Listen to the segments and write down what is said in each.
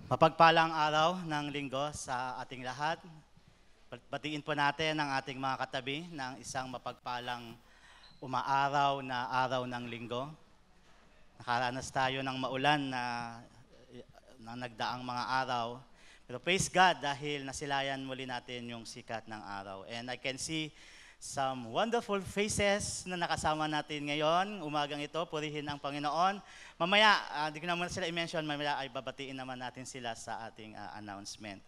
Mapagpalang araw ng linggo sa ating lahat. Batiin po natin ang ating mga katabi ng isang mapagpalang umaaraw na araw ng linggo. Nakaranas tayo ng maulan na nagdaang mga araw. Pero praise God dahil nasilayan muli natin yung sikat ng araw. And I can see some wonderful faces na nakasama natin ngayon. Umagang ito, purihin ang Panginoon. Mamaya, di ko naman sila i-mention, mamaya ay babatiin naman natin sila sa ating announcement.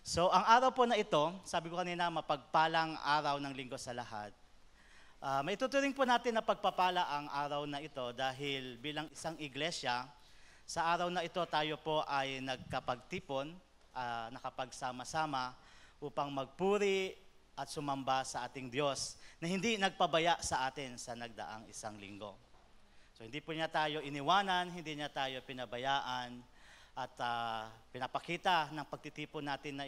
So, ang araw po na ito, sabi ko kanina, mapagpalang araw ng linggo sa lahat. May tuturing po natin na pagpapala ang araw na ito dahil bilang isang iglesia, sa araw na ito tayo po ay nagkapagtipon, nakapagsama-sama upang magpuri at sumamba sa ating Diyos na hindi nagpabaya sa atin sa nagdaang isang linggo. So hindi po niya tayo iniwanan, hindi niya tayo pinabayaan at pinapakita ng pagtitipon natin na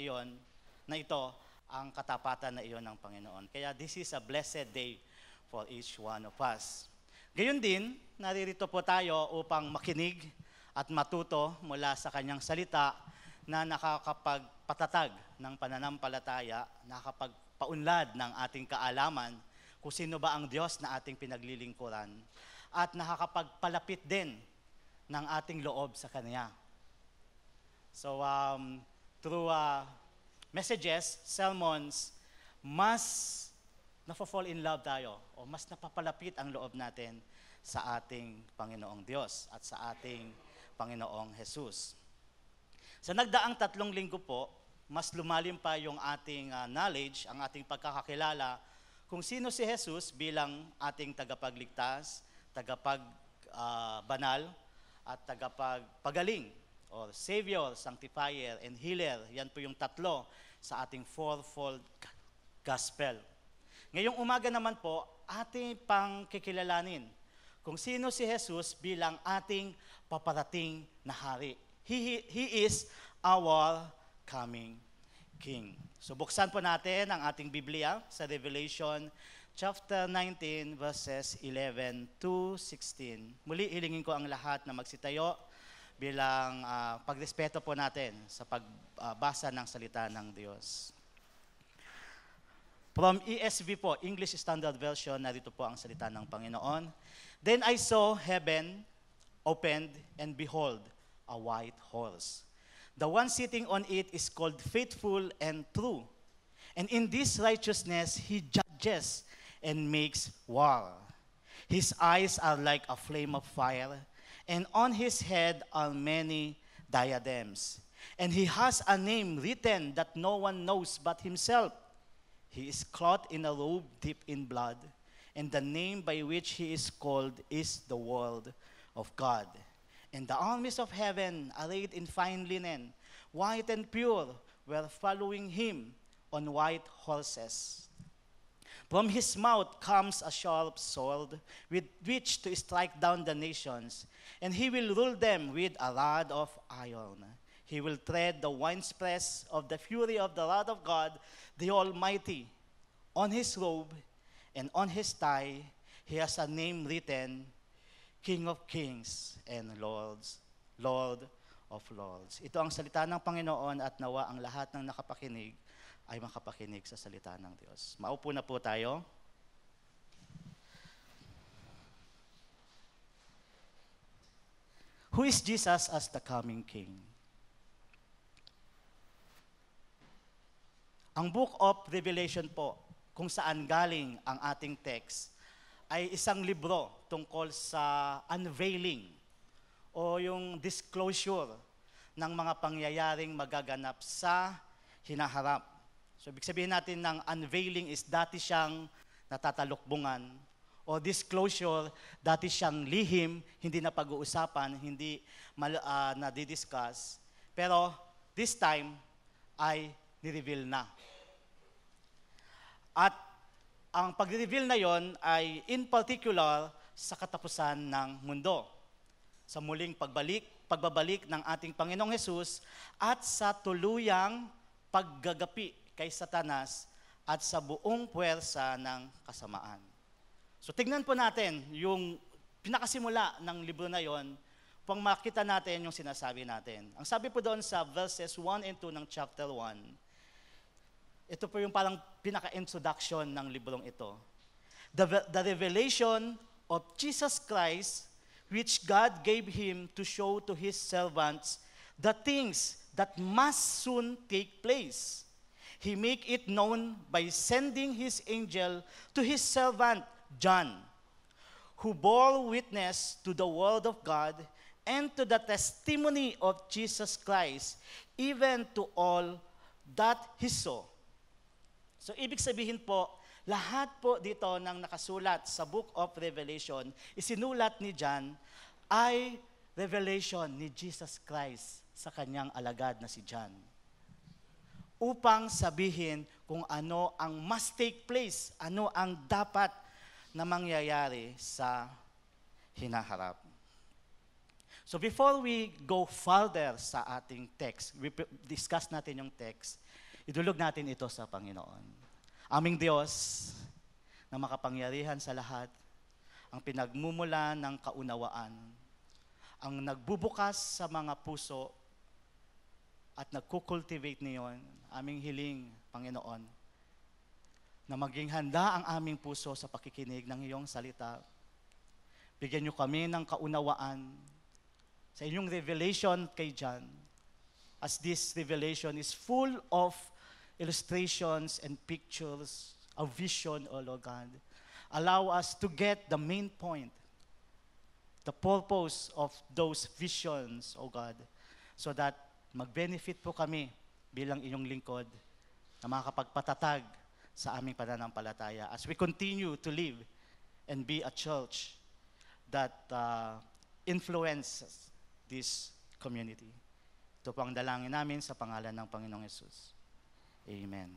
ito ang katapatan na iyon ng Panginoon. Kaya this is a blessed day for each one of us. Gayon din, naririto po tayo upang makinig at matuto mula sa kanyang salita na nakakapagpatatag ng pananampalataya, nakakapagpaunlad ng ating kaalaman kung sino ba ang Diyos na ating pinaglilingkuran at nakakapagpalapit din ng ating loob sa Kanya. So, through messages, sermons, mas napafall in love tayo o mas napapalapit ang loob natin sa ating Panginoong Diyos at sa ating Panginoong Jesus. Sa nagdaang 3 linggo po, mas lumalim pa yung ating knowledge, ang ating pagkakakilala kung sino si Jesus bilang ating tagapagligtas, tagapagbanal, at tagapagpagaling, or Savior, Sanctifier, and Healer. Yan po yung 3 sa ating fourfold gospel. Ngayong umaga naman po, ating pang kikilalanin kung sino si Jesus bilang ating paparating na hari. He is our coming King. So buksan po natin ang ating Biblia sa Revelation chapter 19 verses 11 to 16. Muli hilingin ko ang lahat na magsitayo bilang pagrespeto po natin sa pagbasa ng salita ng Diyos. From ESV po, English Standard Version, narito po ang salita ng Panginoon. Then I saw heaven opened, and behold, a white horse. The one sitting on it is called Faithful and True. And in this righteousness he judges and makes war. His eyes are like a flame of fire, and on his head are many diadems. And he has a name written that no one knows but himself. He is clothed in a robe dipped in blood, and the name by which he is called is the Word of God. And the armies of heaven, arrayed in fine linen, white and pure, were following him on white horses. From his mouth comes a sharp sword, with which to strike down the nations, and he will rule them with a rod of iron. He will tread the winepress of the fury of the wrath of God, the Almighty. On his robe and on his thigh, he has a name written, King of Kings and Lord of Lords. Ito ang salita ng Panginoon at nawa ang lahat ng nakapakinig ay makapakinig sa salita ng Diyos. Maupo na po tayo. Who is Jesus as the coming King? Ang Book of Revelation po, kung saan galing ang ating text, ay isang libro tungkol sa unveiling o yung disclosure ng mga pangyayaring magaganap sa hinaharap. So, ibig sabihin natin ng unveiling is dati siyang natatalukbungan o disclosure, dati siyang lihim, hindi na pag-uusapan, hindi nadidiscuss. Pero this time ay ni-reveal na. At ang pag-reveal na yon ay in particular sa katapusan ng mundo. Sa muling pagbabalik ng ating Panginoong Hesus at sa tuluyang paggagapi kay Satanas at sa buong puwersa ng kasamaan. So tignan po natin yung pinakasimula ng libro na yon pang makita natin yung sinasabi natin. Ang sabi po doon sa verses 1 and 2 ng chapter 1, ito po yung parang pinaka-introduction ng librong ito. The revelation of Jesus Christ, which God gave Him to show to His servants the things that must soon take place. He make it known by sending His angel to His servant John, who bore witness to the word of God and to the testimony of Jesus Christ, even to all that He saw. So, ibig sabihin po, lahat po dito ng nakasulat sa Book of Revelation, isinulat ni John, ay revelation ni Jesus Christ sa kanyang alagad na si John. Upang sabihin kung ano ang must take place, ano ang dapat na mangyayari sa hinaharap. So before we go further sa ating text, we discuss natin yung text, idulog natin ito sa Panginoon. Aming Diyos na makapangyarihan sa lahat, ang pinagmumula ng kaunawaan, ang nagbubukas sa mga puso at nagkukultivate niyon, aming hiling, Panginoon, na maging handa ang aming puso sa pakikinig ng iyong salita. Bigyan niyo kami ng kaunawaan sa inyong revelation kay John, as this revelation is full of illustrations and pictures, a vision, O Lord God. Allow us to get the main point, the purpose of those visions, O God, so that mag-benefit po kami bilang inyong lingkod na makakapagpatatag sa aming pananampalataya as we continue to live and be a church that influences this community. Ito po ang dalangin namin sa pangalan ng Panginoong Yesus. Amen.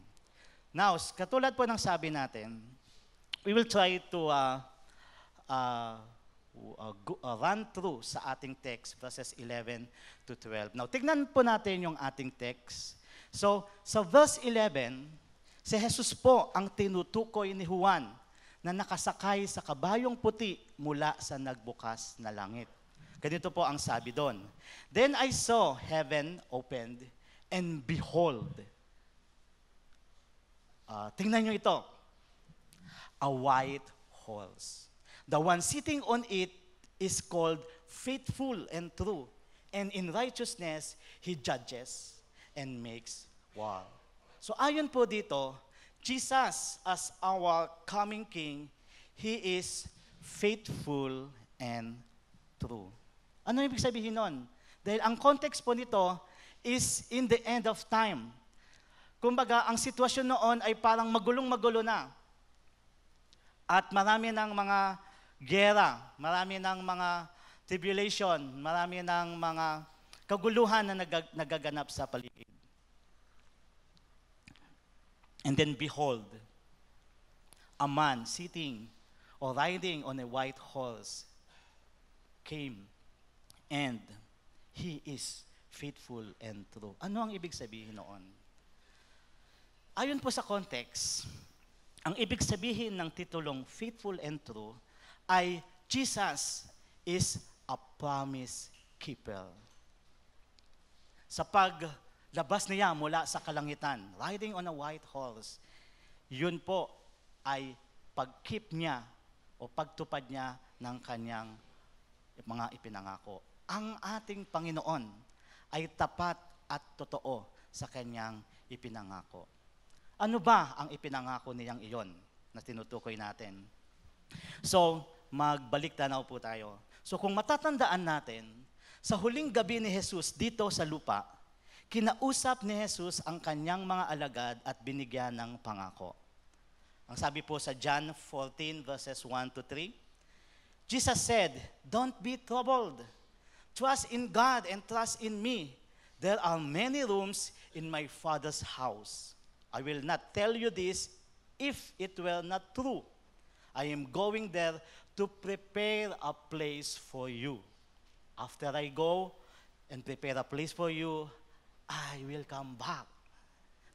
Now, katulad po ng sabi natin, we will try to run through sa ating text, verses 11 to 12. Now, tignan po natin yung ating text. So, sa verse 11, si Jesus po ang tinutukoy ni Juan na nakasakay sa kabayong puti mula sa nagbukas na langit. Ganito po ang sabi doon. Then I saw heaven opened, and behold, tingnan nyo ito, a white horse. The one sitting on it is called Faithful and True, and in righteousness he judges and makes war. So ayon po dito, Jesus as our coming King, He is faithful and true. Ano ibig sabihin nun? Dahil ang context po nito is in the end of time. Kumbaga, ang sitwasyon noon ay parang magulong-magulo na. At marami ng mga gera, marami ng mga tribulation, marami ng mga kaguluhan na nagaganap sa paligid. And then behold, a man sitting or riding on a white horse came, and he is faithful and true. Ano ang ibig sabihin noon? Ayon po sa context, ang ibig sabihin ng titulong faithful and true ay Jesus is a promise keeper. Sa paglabas niya mula sa kalangitan, riding on a white horse, yun po ay pag-keep niya o pagtupad niya ng kanyang mga ipinangako. Ang ating Panginoon ay tapat at totoo sa kanyang ipinangako. Ano ba ang ipinangako niyang iyon na tinutukoy natin? So, magbalik tanaw po tayo. So, kung matatandaan natin, sa huling gabi ni Jesus dito sa lupa, kinausap ni Jesus ang kanyang mga alagad at binigyan ng pangako. Ang sabi po sa John 14 verses 1 to 3, Jesus said, "Don't be troubled. Trust in God and trust in me. There are many rooms in my Father's house. I will not tell you this if it were not true. I am going there to prepare a place for you. After I go and prepare a place for you, I will come back.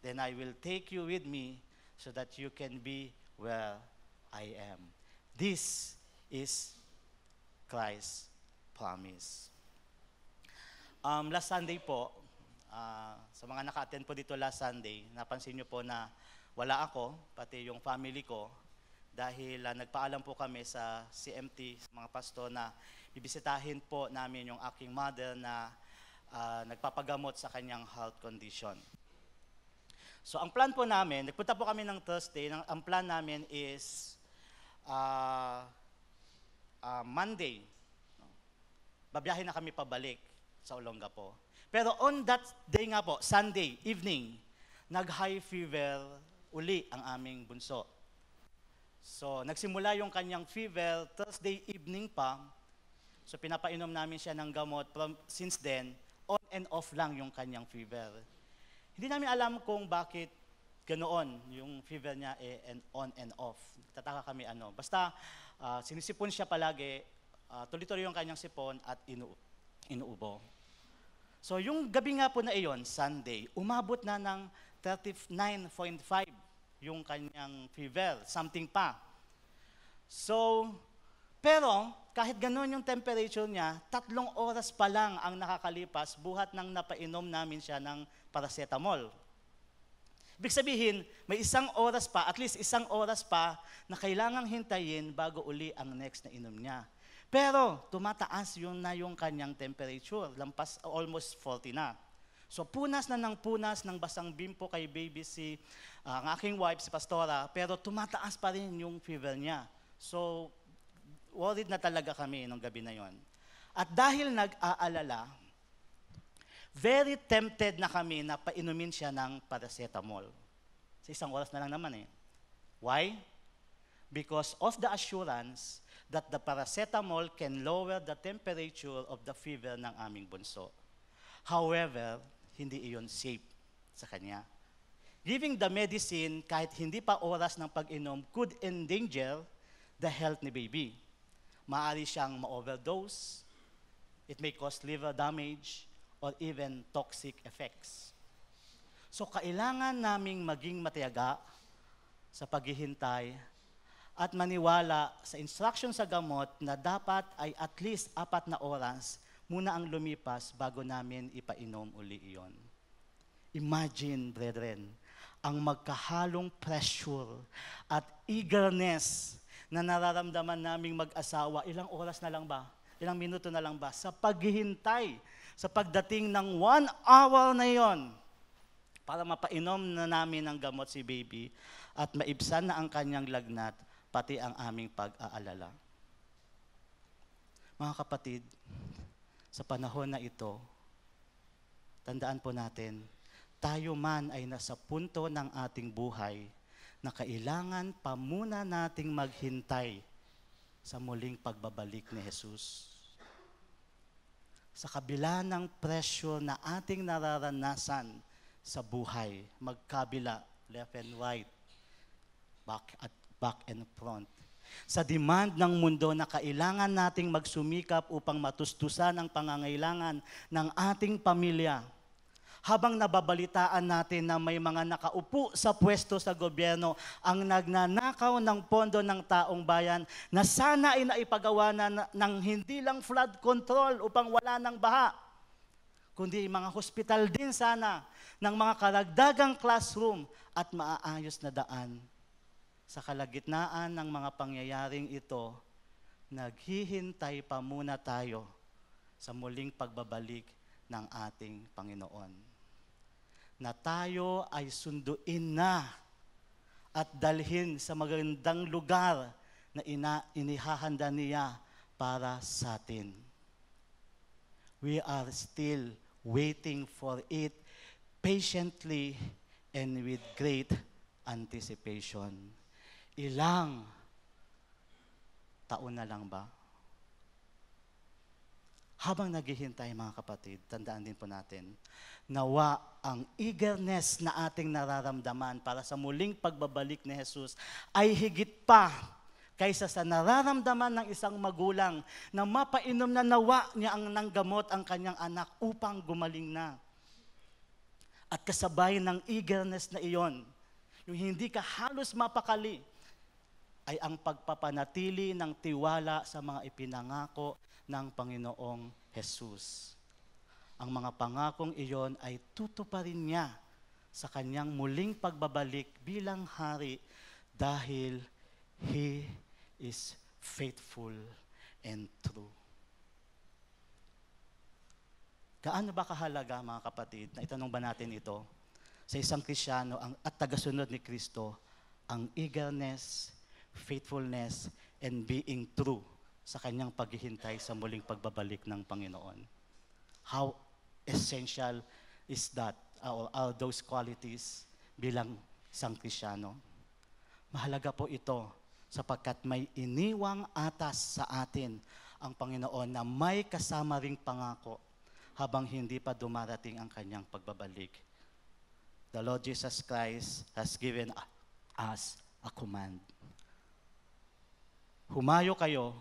Then I will take you with me so that you can be where I am." This is Christ's promise. Last Sunday po, sa mga naka-attend po dito last Sunday, napansin niyo po na wala ako, pati yung family ko, dahil nagpaalam po kami sa CMT, sa mga pasto na bibisitahin po namin yung aking mother na nagpapagamot sa kanyang health condition. So ang plan po namin, nagpunta po kami ng Thursday, ang plan namin is Monday, babiyahin na kami pabalik sa Olongapo. Pero on that day nga po, Sunday evening, nag-high fever uli ang aming bunso. So nagsimula yung kanyang fever Thursday evening pa. So pinapainom namin siya ng gamot. Since then, on and off lang yung kanyang fever. Hindi namin alam kung bakit ganoon yung fever niya on and off. Tataka kami ano. Basta sinisipon siya palagi, tuloy-tuloy yung kanyang sipon at inuubo. So yung gabi nga po na iyon, Sunday, umabot na ng 39.5 yung kanyang fever, something pa. So, pero kahit gano'n yung temperature niya, 3 oras pa lang ang nakakalipas buhat nang napainom namin siya ng paracetamol. Ibig sabihin, may 1 oras pa, at least 1 oras pa na kailangang hintayin bago uli ang next na inom niya. Pero tumataas na yung kanyang temperature, lampas almost 40 na. So punas na ng basang bimpo kay baby ang aking wife, si Pastora, pero tumataas pa rin yung fever niya. So worried na talaga kami nung gabi na yon. At dahil nag-aalala, very tempted na kami na painumin siya ng paracetamol. Sa 1 oras na lang naman eh. Why? Because of the assurance that the paracetamol can lower the temperature of the fever ng aming bunso. However, hindi iyon safe sa kanya. Giving the medicine kahit hindi pa oras ng pag-inom could endanger the health ni baby. Maaari siyang ma-overdose, it may cause liver damage, or even toxic effects. So kailangan naming maging matiyaga sa paghihintay at maniwala sa instruction sa gamot na dapat ay at least 4 na oras muna ang lumipas bago namin ipainom uli iyon. Imagine, brethren, ang magkahalong pressure at eagerness na nararamdaman naming mag-asawa, ilang oras na lang ba? Ilang minuto na lang ba? Sa paghihintay, sa pagdating ng 1 hour na iyon, para mapainom na namin ng gamot si baby at maibsan na ang kanyang lagnat, pati ang aming pag-aalala. Mga kapatid, sa panahon na ito, tandaan po natin, tayo man ay nasa punto ng ating buhay na kailangan pa muna nating maghintay sa muling pagbabalik ni Jesus. Sa kabila ng pressure na ating nararanasan sa buhay, magkabila, left and right, back and front. Sa demand ng mundo na kailangan nating magsumikap upang matustusan ang pangangailangan ng ating pamilya. Habang nababalitaan natin na may mga nakaupo sa pwesto sa gobyerno ang nagnanakaw ng pondo ng taong bayan na sana ay naipagawa na ng hindi lang flood control upang wala ng baha, kundi mga hospital din sana ng mga karagdagang classroom at maaayos na daan. Sa kalagitnaan ng mga pangyayaring ito, naghihintay pa muna tayo sa muling pagbabalik ng ating Panginoon. Na tayo ay sunduin na at dalhin sa magandang lugar na inihahanda niya para sa atin. We are still waiting for it patiently and with great anticipation. Ilang taon na lang ba? Habang naghihintay mga kapatid, tandaan din po natin, nawa ang eagerness na ating nararamdaman para sa muling pagbabalik ni Jesus ay higit pa kaysa sa nararamdaman ng isang magulang na mapainom na nawa niya ng gamot ang kanyang anak upang gumaling na. At kasabay ng eagerness na iyon, yung hindi ka halos mapakali, ay ang pagpapanatili ng tiwala sa mga ipinangako ng Panginoong Jesus. ang mga pangakong iyon ay tutuparin niya sa kanyang muling pagbabalik bilang hari dahil He is faithful and true. Gaano ba kahalaga, mga kapatid, na itanong ba natin ito sa isang Kristiyano at tagasunod ni Kristo, ang eagerness, faithfulness, and being true sa kanyang paghihintay sa muling pagbabalik ng Panginoon? How essential is that, or are those qualities bilang isang Kristiyano? Mahalaga po ito sapagkat may iniwang atas sa atin ang Panginoon na may kasama ring pangako habang hindi pa dumarating ang kanyang pagbabalik. The Lord Jesus Christ has given us a command. Humayo kayo,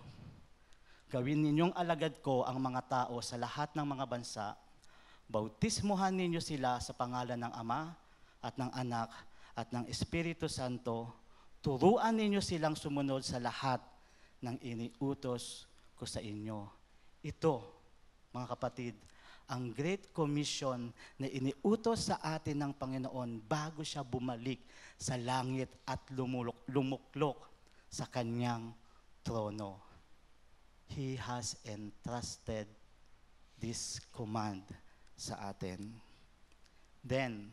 gawin ninyong alagad ko ang mga tao sa lahat ng mga bansa, bautismuhan ninyo sila sa pangalan ng Ama at ng Anak at ng Espiritu Santo, turuan ninyo silang sumunod sa lahat ng iniutos ko sa inyo. Ito, mga kapatid, ang Great Commission na iniutos sa atin ng Panginoon bago siya bumalik sa langit at lumuklok sa kanyang trono. He has entrusted this command sa atin. Then,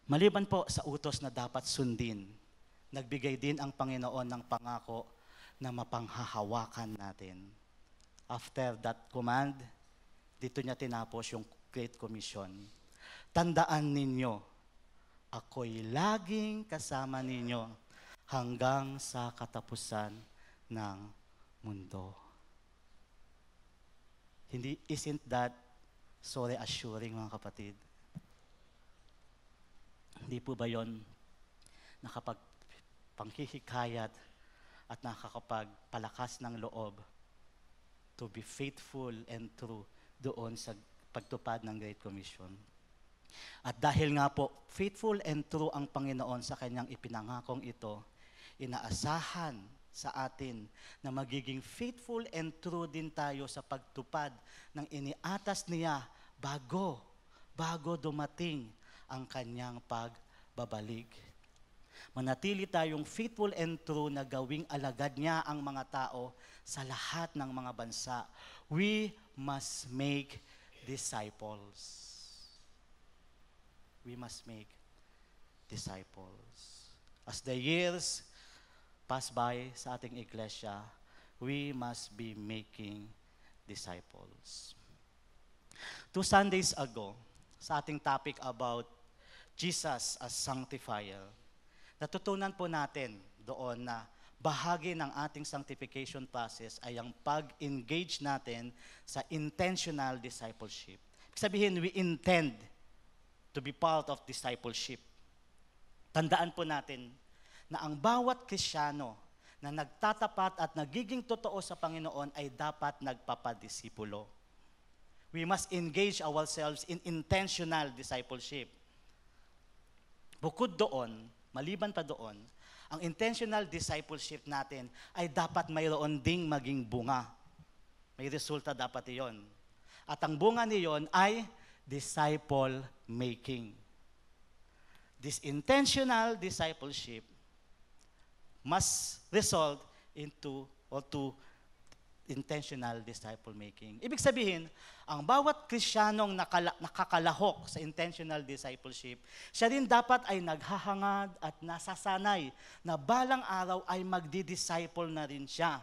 maliban po sa utos na dapat sundin, nagbigay din ang Panginoon ng pangako na mapanghahawakan natin. After that command, dito niya tinapos yung Great Commission. Tandaan ninyo, ako'y laging kasama ninyo hanggang sa katapusan ng mundo. Isn't that so reassuring, mga kapatid? Hindi po ba yon nakapagpanghihikayat at nakakapagpalakas ng loob to be faithful and true doon sa pagtupad ng Great Commission? At dahil nga po, faithful and true ang Panginoon sa kanyang ipinangakong ito, inaasahan sa atin na magiging faithful and true din tayo sa pagtupad ng iniatas niya bago dumating ang kanyang pagbabalik. Manatili tayong faithful and true na gawing alagad niya ang mga tao sa lahat ng mga bansa. We must make disciples. We must make disciples. As the years pass by sa ating iglesia, we must be making disciples. 2 Sundays ago, sa ating topic about Jesus as sanctifier, natutunan po natin doon na bahagi ng ating sanctification process ay ang pag-engage natin sa intentional discipleship. Sabihin, we intend to be part of discipleship. Tandaan po natin na ang bawat Kristiyano na nagtatapat at nagiging totoo sa Panginoon ay dapat nagpapadisipulo. We must engage ourselves in intentional discipleship. Bukod doon, maliban pa doon, ang intentional discipleship natin ay dapat mayroon ding maging bunga. May resulta dapat iyon. At ang bunga niyon ay disciple making. This intentional discipleship must result into or to intentional disciple making. Ibig sabihin, ang bawat Kristiyanong nakakalahok sa intentional discipleship, siya rin dapat ay naghahangad at nasasanay na balang araw ay magdi-disciple na rin siya.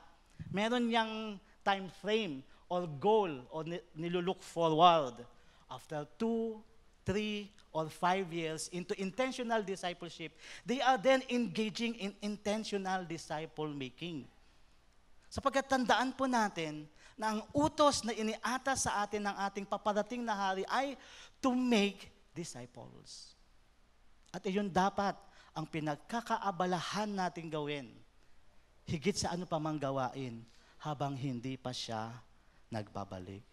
Meron niyang time frame or goal o nilulook forward. After 2, 3, or 5 years into intentional discipleship, they are then engaging in intentional disciple making. Sapagkat tandaan po natin na ang utos na iniatas sa atin ng ating paparating na hari ay to make disciples. At iyon dapat ang pinagkakaabalahan natin gawin, higit sa ano pa mang gawain, habang hindi pa siya nagbabalik.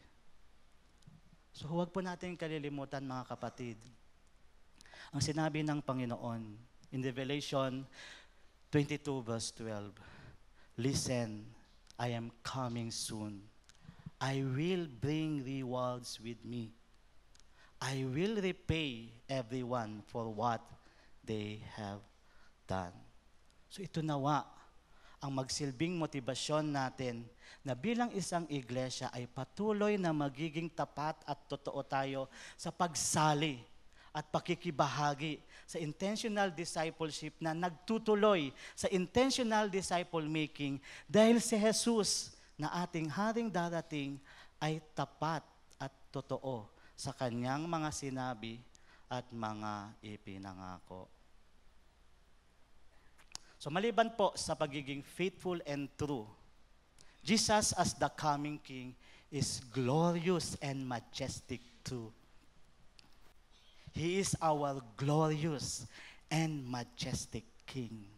So huwag po natin kalilimutan, mga kapatid, ang sinabi ng Panginoon in Revelation 22 verse 12, listen, I am coming soon. I will bring rewards with me. I will repay everyone for what they have done. So ito nawa ang magsilbing motibasyon natin na bilang isang iglesia ay patuloy na magiging tapat at totoo tayo sa pagsali at pakikibahagi sa intentional discipleship na nagtutuloy sa intentional disciple making dahil si Jesus na ating haring darating ay tapat at totoo sa kanyang mga sinabi at mga ipinangako. So maliban po sa pagiging faithful and true, Jesus as the coming King is glorious and majestic too. He is our glorious and majestic King.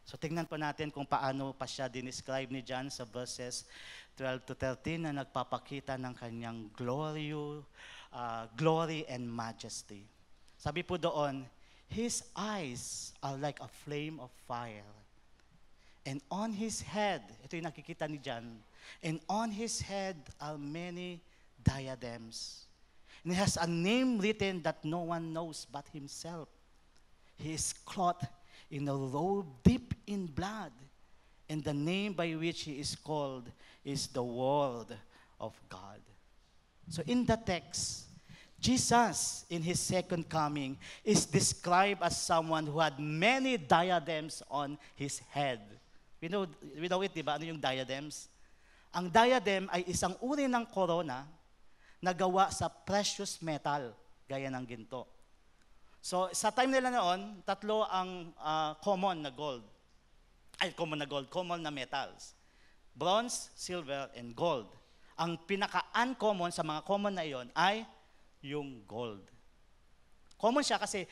So tingnan po natin kung paano pa siya dinescribe ni John sa verses 12 to 13 na nagpapakita ng kanyang glory and majesty. Sabi po doon, His eyes are like a flame of fire. And on His head, ito yung nakikita ni John, and on His head are many diadems. And He has a name written that no one knows but Himself. He is clothed in a robe dipped in blood, and the name by which He is called is the Word of God. So in the text, Jesus, in His second coming, is described as someone who had many diadems on His head. We know it, di ba? Ano yung diadems? Ang diadem ay isang uri ng corona na gawa sa precious metal, gaya ng ginto. So, sa time nila noon, tatlo ang common na metals. Bronze, silver, and gold. Ang pinaka-uncommon sa mga common na iyon ay yung gold. Common siya kasi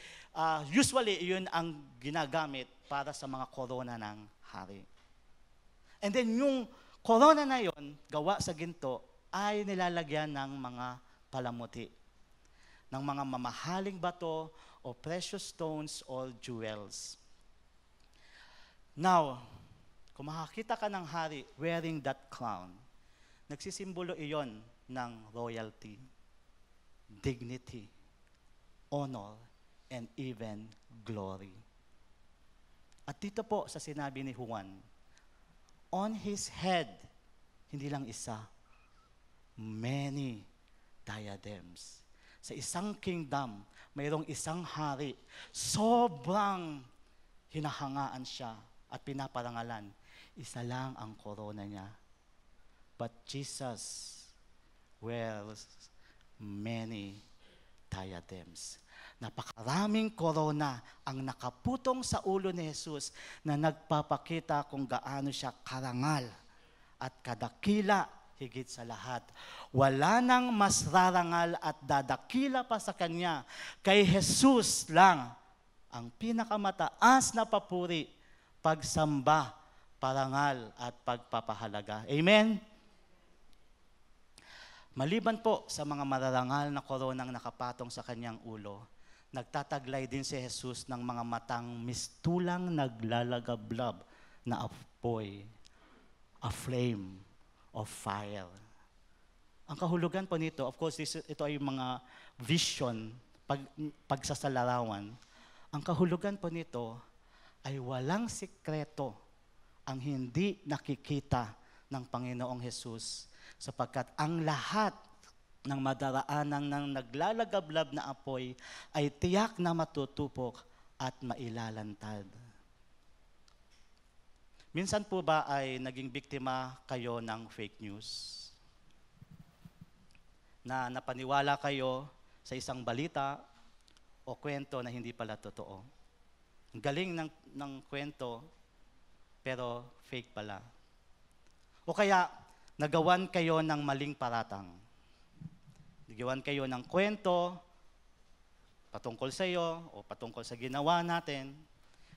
usually yun ang ginagamit para sa mga corona ng hari. And then yung corona na yun, gawa sa ginto, ay nilalagyan ng mga palamuti, ng mga mamahaling bato o precious stones or jewels. Now, kung makakita ka ng hari wearing that crown, nagsisimbolo iyon ng royalty, dignity, honor, and even glory. At dito po sa sinabi ni Juan, on his head, hindi lang isa, many diadems. Sa isang kingdom, mayroong isang hari, sobrang hinahangaan siya at pinaparangalan. Isa lang ang korona niya. But Jesus wears many diadems. Napakaraming korona ang nakaputong sa ulo ni Jesus na nagpapakita kung gaano siya karangal at kadakila higit sa lahat. Wala nang mas rarangal at dadakila pa sa Kanya. Kay Jesus lang ang pinakamataas na papuri, pagsamba, parangal at pagpapahalaga. Amen? Maliban po sa mga mararangal na koronang nakapatong sa kanyang ulo, nagtataglay din si Jesus ng mga matang mistulang naglalagablab na apoy, a flame of fire. Ang kahulugan po nito, of course, ito ay mga vision, pagsasalarawan. Ang kahulugan po nito ay walang sikreto ang hindi nakikita ng Panginoong Jesus, sapagkat ang lahat ng madaraanan ng naglalagablab na apoy ay tiyak na matutupok at mailalantad. Minsan po ba ay naging biktima kayo ng fake news? Na napaniwala kayo sa isang balita o kwento na hindi pala totoo. Ang galing ng kwento, pero fake pala. O kaya, nagawan kayo ng maling paratang. Nagawan kayo ng kwento patungkol sa iyo o patungkol sa ginawa natin,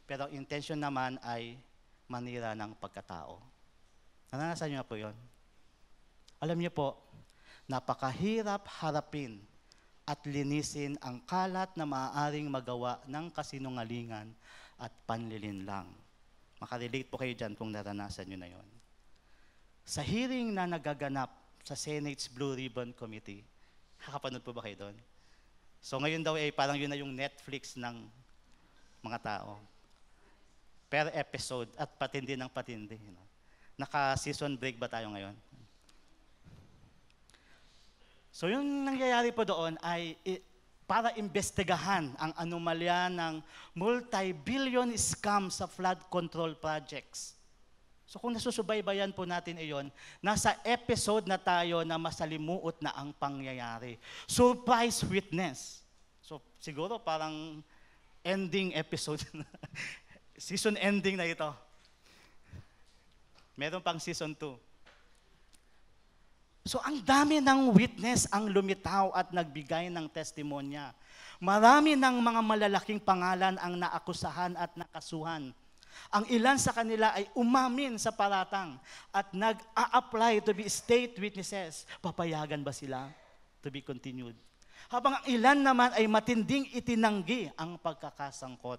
pero intention naman ay manira ng pagkatao. Naranasan niyo na po yun? Alam niyo po, napakahirap harapin at linisin ang kalat na maaaring magawa ng kasinungalingan at panlilinlang. Makarelate po kayo dyan kung naranasan niyo na yon. Sa hearing na nagaganap sa Senate's Blue Ribbon Committee. Nakapanood po ba kayo doon? So ngayon daw parang yun na yung Netflix ng mga tao. Per episode at patindi ng patindi. Naka-season break ba tayo ngayon? So yung nangyayari po doon ay para imbestigahan ang anomalya ng multi-billion scam sa flood control projects. So kung nasusubaybayan po natin iyon, nasa episode na tayo na masalimuot na ang pangyayari. Surprise witness. So siguro parang ending episode. Season ending na ito. Meron pang season 2. So ang dami ng witness ang lumitaw at nagbigay ng testimonya. Marami ng mga malalaking pangalan ang naakusahan at nakasuhan. Ang ilan sa kanila ay umamin sa paratang at nag-a-apply to be state witnesses. Papayagan ba sila to be continued? Habang ang ilan naman ay matinding itinanggi ang pagkakasangkot.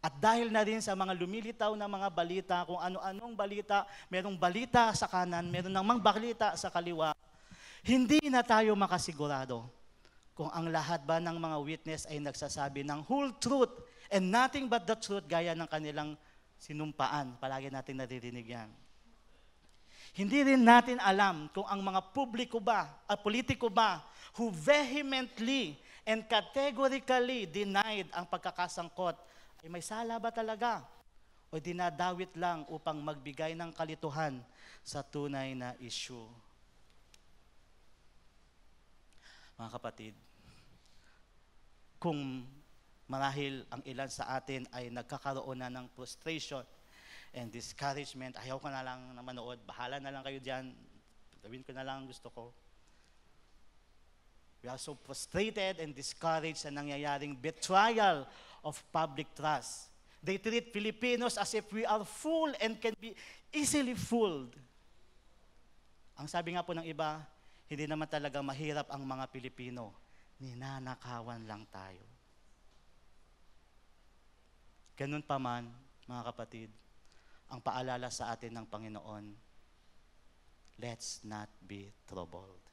At dahil na rin sa mga lumilitaw na mga balita, kung ano-anong balita, merong balita sa kanan, meron namang balita sa kaliwa, hindi na tayo makasigurado kung ang lahat ba ng mga witness ay nagsasabi ng whole truth and nothing but the truth gaya ng kanilang sinumpaan. Palagi natin naririnig yan. Hindi rin natin alam kung ang mga publiko ba, politiko ba, who vehemently and categorically denied ang pagkakasangkot, ay may sala ba talaga? O dinadawit lang upang magbigay ng kalituhan sa tunay na issue? Mga kapatid, kung marahil ang ilan sa atin ay nagkakaroon na ng frustration and discouragement, ayaw ko na lang na manood, bahala na lang kayo dyan, gawin ko na lang ang gusto ko. We are so frustrated and discouraged sa nangyayaring betrayal of public trust. They treat Filipinos as if we are fool and can be easily fooled. Ang sabi nga po ng iba, hindi naman talaga mahirap ang mga Pilipino. Ninanakawan lang tayo. Ganun pa man, mga kapatid, ang paalala sa atin ng Panginoon, let's not be troubled.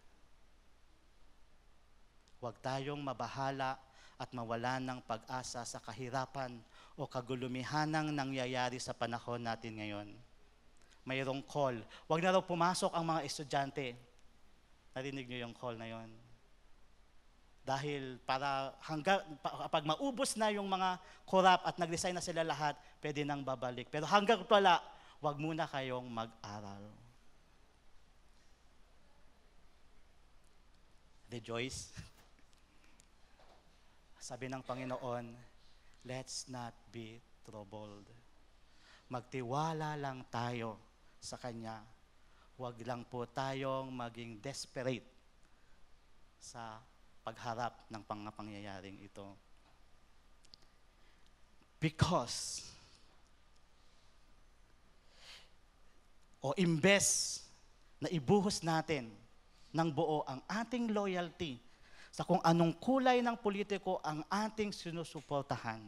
Huwag tayong mabahala at mawalan ng pag-asa sa kahirapan o kagulumihanang nangyayari sa panahon natin ngayon. Mayroong call. Huwag na raw pumasok ang mga estudyante. Narinig niyo yung call na yon? Dahil pag maubos na yung mga korap at nag-resign na sila lahat, pwede nang babalik. Pero hanggang wala, huwag muna kayong mag-aral. Rejoice. Sabi ng Panginoon, let's not be troubled. Magtiwala lang tayo sa Kanya. Huwag lang po tayong maging desperate sa pagharap ng pangyayaring ito. Because, imbes na ibuhos natin ng buo ang ating loyalty sa kung anong kulay ng politiko ang ating sinusuportahan.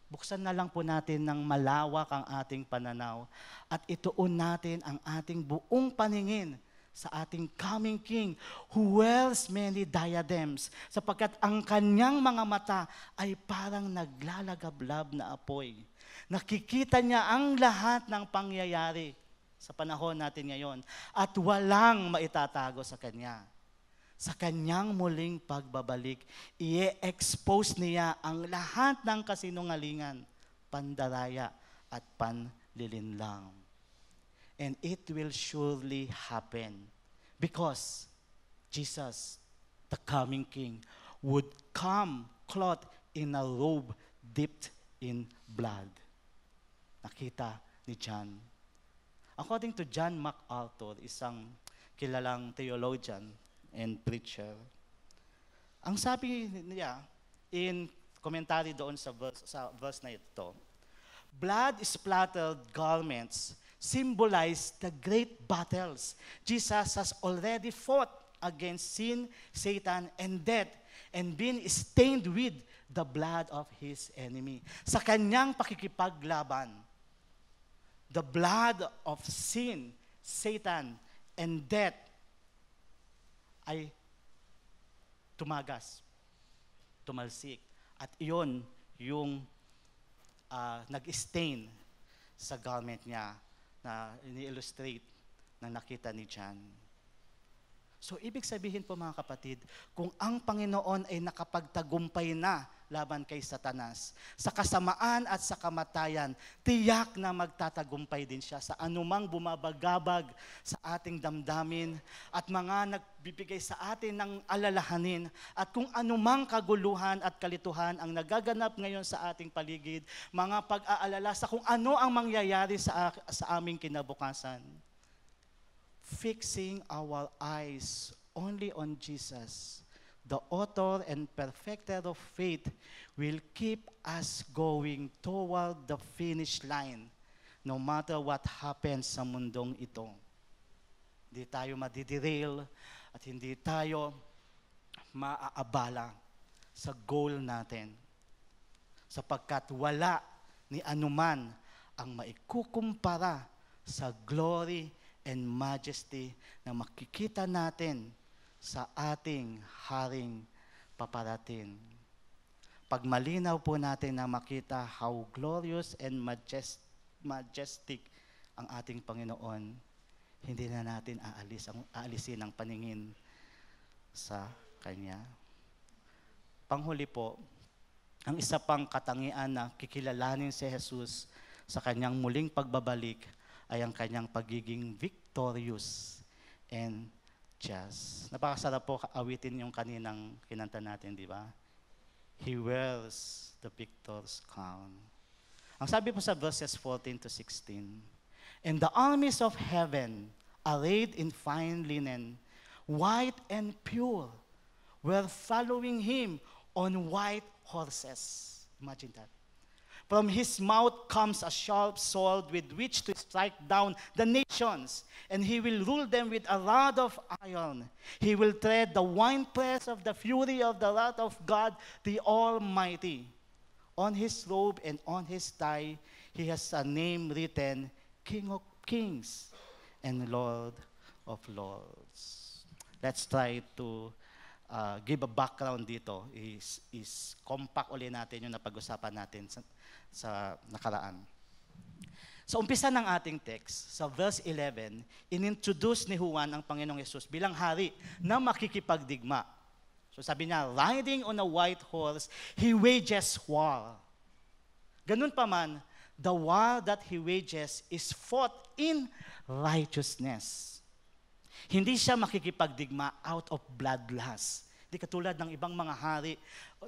Buksan na lang po natin ng malawak ang ating pananaw at ituon natin ang ating buong paningin sa ating coming King who wears many diadems, sapagkat ang kanyang mga mata ay parang naglalagablab na apoy. Nakikita niya ang lahat ng pangyayari sa panahon natin ngayon at walang maitatago sa kanya. Sa kanyang muling pagbabalik, i-expose niya ang lahat ng kasinungalingan, pandaraya at panlilinlang. And it will surely happen because Jesus, the coming King, would come clothed in a robe dipped in blood. Nakita ni John. According to John MacArthur, isang kilalang theologian and preacher, ang sabi niya in commentary doon sa verse na ito, blood-splattered garments symbolize the great battles Jesus has already fought against sin, Satan, and death, and been stained with the blood of His enemy. Sa kanyang pakikipaglaban, the blood of sin, Satan, and death ay tumagas, tumalsik. At iyon yung nag-stain sa garment niya na ini-illustrate na nakita ni John. So, ibig sabihin po mga kapatid, kung ang Panginoon ay nakapagtagumpay na laban kay Satanas, sa kasamaan at sa kamatayan, tiyak na magtatagumpay din siya sa anumang bumabagabag sa ating damdamin at mga nagbibigay sa atin ng alalahanin at kung anumang kaguluhan at kalituhan ang nagaganap ngayon sa ating paligid, mga pag-aalala sa kung ano ang mangyayari sa aming kinabukasan. Fixing our eyes only on Jesus, the author and perfecter of faith, will keep us going toward the finish line no matter what happens sa mundong ito. Hindi tayo madiderail at hindi tayo maaabala sa goal natin sapagkat wala ni anuman ang maikukumpara sa glory and majesty na makikita natin sa ating haring paparating. Pag malinaw po natin na makita how glorious and majestic ang ating Panginoon, hindi na natin aalisin ang paningin sa Kanya. Panghuli po, ang isa pang katangian na kikilalanin si Jesus sa Kanyang muling pagbabalik ay ang Kanyang pagiging victorious and just. Napakasarap po awitin yung kaninang kinanta natin, di ba? He wears the victor's crown. Ang sabi po sa verses 14 to 16, and the armies of heaven, arrayed in fine linen, white and pure, were following him on white horses. Imagine that. From his mouth comes a sharp sword with which to strike down the nations, and he will rule them with a rod of iron. He will tread the winepress of the fury of the wrath of God, the Almighty. On his robe and on his thigh, he has a name written, King of Kings and Lord of Lords. Let's try to give a background dito. Is compact ulit natin yung napag-usapan natin sa nakaraan. Sa umpisa ng ating text, sa verse 11, inintroduce ni Juan ang Panginoong Yesus bilang hari na makikipagdigma. So sabi niya, riding on a white horse, he wages war. Ganun pa man, the war that he wages is fought in righteousness. Hindi siya makikipagdigma out of bloodlust. Di katulad ng ibang mga hari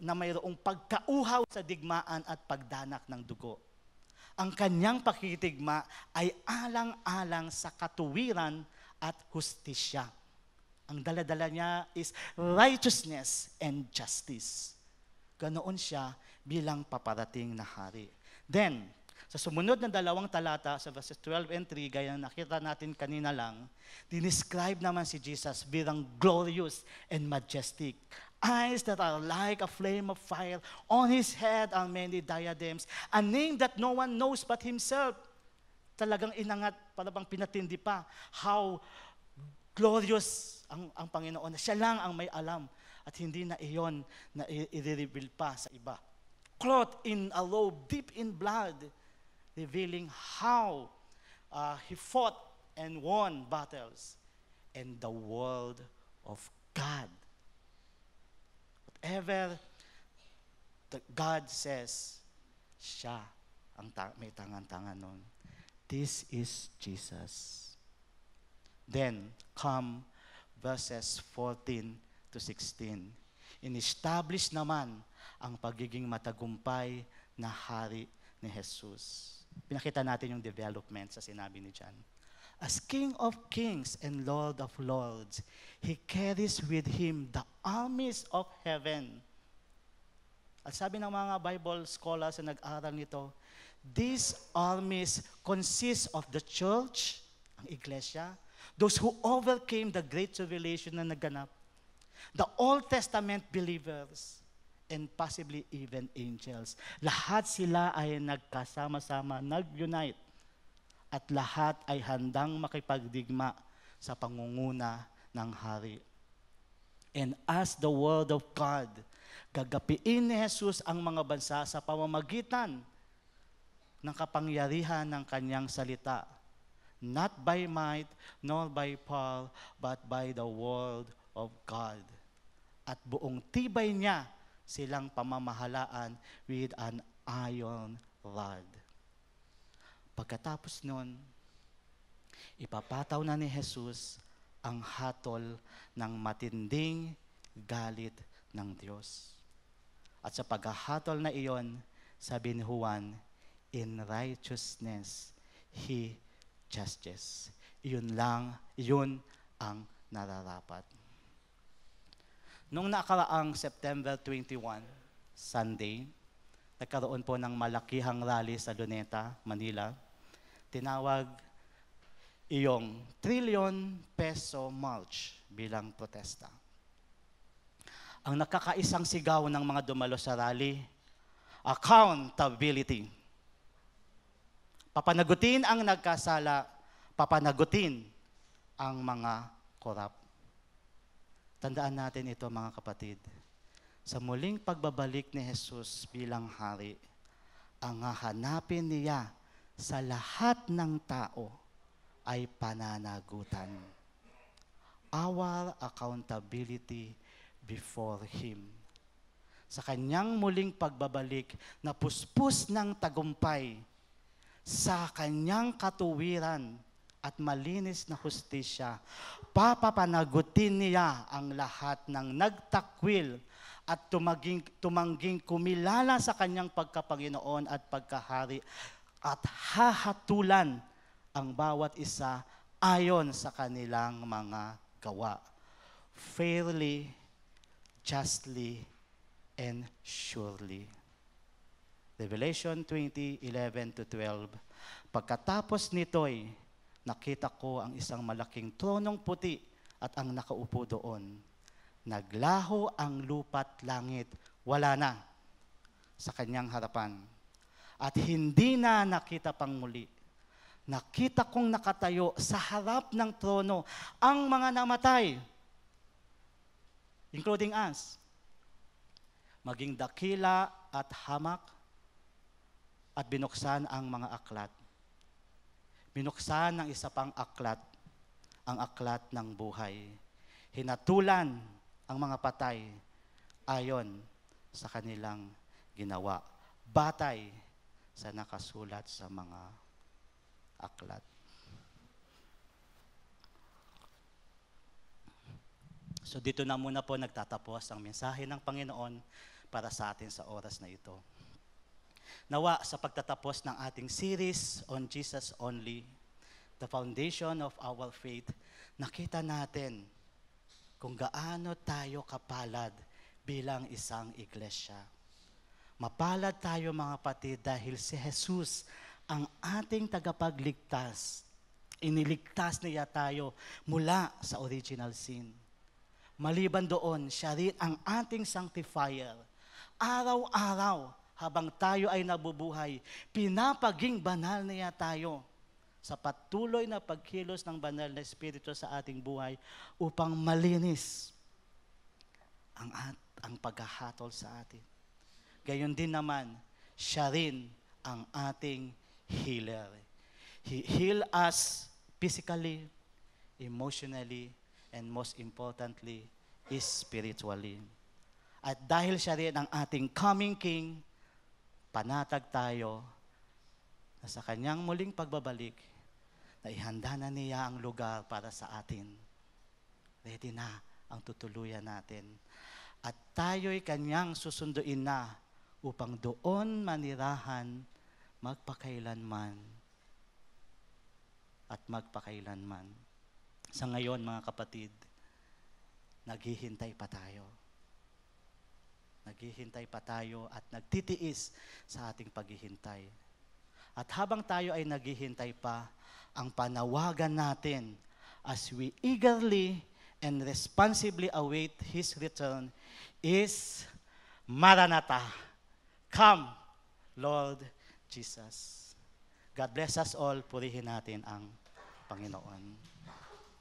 na mayroong pagkauhaw sa digmaan at pagdanak ng dugo. Ang kanyang pakikitigma ay alang-alang sa katuwiran at hustisya. Ang daladala niya is righteousness and justice. Ganoon siya bilang paparating na hari. Then, sa sumunod na dalawang talata, sa verses 12 and 3, gaya na nakita natin kanina lang, dinescribe naman si Jesus bilang glorious and majestic. Eyes that are like a flame of fire. On his head are many diadems. A name that no one knows but himself. Talagang inangat, parang pinatindi pa, how glorious ang Panginoon. Siya lang ang may alam at hindi na iyon na i-reveal pa sa iba. Clothed in a robe deep in blood, revealing how he fought and won battles in the world of God. Whatever God says, siya ang may tangan-tangan nun. This is Jesus. Then come verses 14 to 16. In-establish naman ang pagiging matagumpay na hari ni Jesus. Pinakita natin yung development sa sinabi ni John. As King of Kings and Lord of Lords, He carries with Him the armies of heaven. At sabi ng mga Bible scholars na nag-aral nito, these armies consist of the church, ang iglesia, those who overcame the great tribulation na naganap, the Old Testament believers, and possibly even angels. Lahat sila ay nagkasama-sama, nag-unite, at lahat ay handang makipagdigma sa pangunguna ng hari. And as the Word of God, gagapiin ni Jesus ang mga bansa sa pamamagitan ng kapangyarihan ng kanyang salita. Not by might, nor by power, but by the word of God. At buong tibay niya silang pamamahalaan with an iron rod. Pagkatapos nun, ipapataw na ni Jesus ang hatol ng matinding galit ng Diyos. At sa paghahatol na iyon, sabi ni Juan, in righteousness, He justice. Yun ang nararapat. Noong nakaraang September 21, Sunday, nagkaroon po ng malakihang rally sa Luneta, Manila. Tinawag iyong trillion peso march bilang protesta. Ang nakakaisang sigaw ng mga dumalo sa rally, accountability. Papanagutin ang nagkasala, papanagutin ang mga korap. Tandaan natin ito mga kapatid. Sa muling pagbabalik ni Jesus bilang hari, ang hahanapin niya sa lahat ng tao ay pananagutan. Our accountability before Him. Sa kanyang muling pagbabalik na puspos ng tagumpay, sa kanyang katuwiran at malinis na hustisya, papapanagutin niya ang lahat ng nagtakwil at tumangging kumilala sa kanyang pagkapanginoon at pagkahari at hahatulan ang bawat isa ayon sa kanilang mga gawa. Fairly, justly, and surely. Revelation 20:11-12. Pagkatapos nito'y nakita ko ang isang malaking tronong puti at ang nakaupo doon. Naglaho ang lupa't langit, wala na sa kanyang harapan. At hindi na nakita pang muli. Nakita kong nakatayo sa harap ng trono ang mga namatay, including us, maging dakila at hamak, at binuksan ang mga aklat. Binuksan ng isa pang aklat, ang aklat ng buhay. Hinatulan ang mga patay ayon sa kanilang ginawa, batay sa nakasulat sa mga aklat. So dito na muna po nagtatapos ang mensahe ng Panginoon para sa atin sa oras na ito. Nawa sa pagtatapos ng ating series on Jesus Only, the foundation of our faith, nakita natin kung gaano tayo kapalad bilang isang iglesia. Mapalad tayo mga kapatid dahil si Jesus ang ating tagapagligtas. Iniligtas niya tayo mula sa original sin. Maliban doon, siya rin ang ating sanctifier. Araw-araw, habang tayo ay nabubuhay, pinapaging banal niya tayo sa patuloy na pagkilos ng banal na Espiritu sa ating buhay upang malinis ang paghahatol sa atin. Gayon din naman, siya rin ang ating healer. He heal us physically, emotionally, and most importantly, spiritually. At dahil siya rin ang ating coming King, panatag tayo na sa kanyang muling pagbabalik, na ihanda na niya ang lugar para sa atin. Ready na ang tutuluyan natin. At tayo'y kanyang susunduin na upang doon manirahan magpakailanman at magpakailanman. Sa ngayon, mga kapatid, naghihintay pa tayo. Naghihintay pa tayo at nagtitiis sa ating paghihintay. At habang tayo ay naghihintay pa, ang panawagan natin as we eagerly and responsibly await His return is, Maranatha, come, Lord Jesus. God bless us all. Purihin natin ang Panginoon.